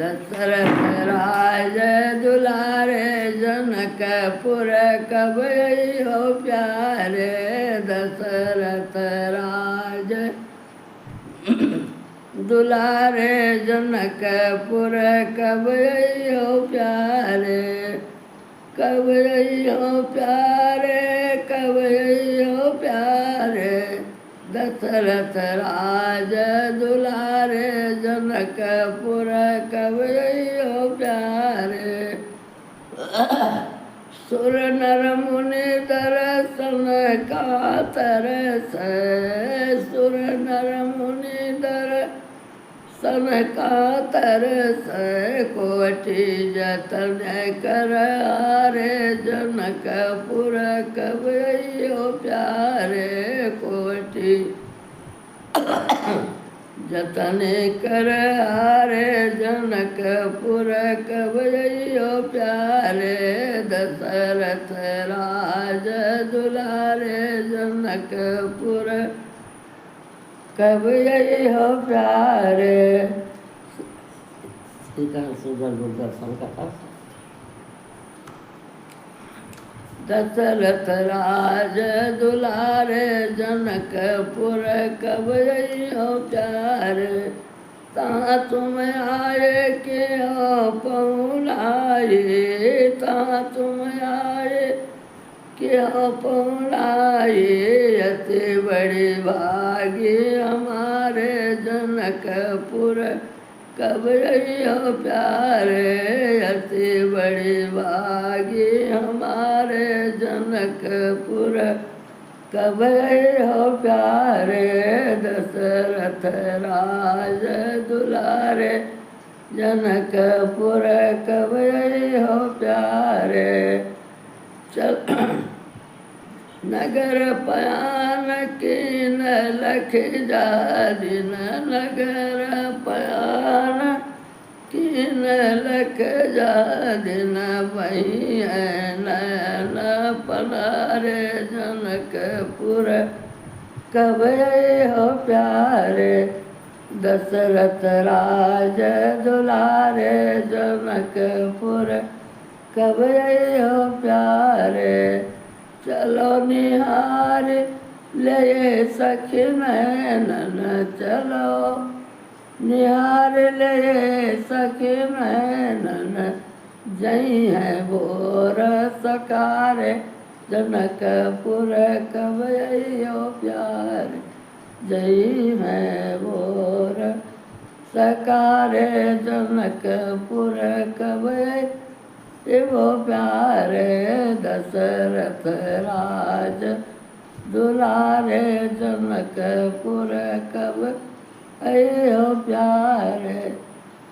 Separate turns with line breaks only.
दशरथ राज दुलारे जनकपुर कब हो प्यारे। दशरथ राज दुलारे जनकपुर कब हो प्यारे। कब हो प्यारे, कब हो प्यारे। दशरथ राज दुलारे जनकपुर कब हो प्यारे। सुर नर मुनि दर्शन का तरस, सुर नर मुनि दर्शन का तरस। कोटि जतन कर हारे जनकपुर कब हो प्यारे। कोटि जतन कर हारे जनकपुर कब हो प्यारे। दशरथ राज दुलारे जनकपुर कब हो प्यारे। दर्शन का दशरथ राज दुलारे जनकपुर कब हो प्यारे। ता तुम आए के हो पहुँचाए, ता तुम आए के हो पहुँचाए। अति बड़ी भागी हमारे जनकपुर कब हो प्यारे। अति बड़ी भागी हमारे जनकपुर कब हो प्यारे। दशरथ राज दुलारे जनकपुर कब हो प्यारे। चल नगर पयान कीन लख जादिन, नगर पयान कीन लख जादिन। वही नयन पनारे जनकपुर कब हो प्यारे। दशरथ राज दुलारे जनकपुर कब हो प्यारे। चलो निहार ले सखी नैनन, चलो निहार ले सखी नैनन। जई है बोर सकारे जनकपुर कब हो प्यारे। जई है बोर सकारे जनकपुर कब हो प्यारे। दशरथ राज दुलारे जनकपुर कब हो प्यारे।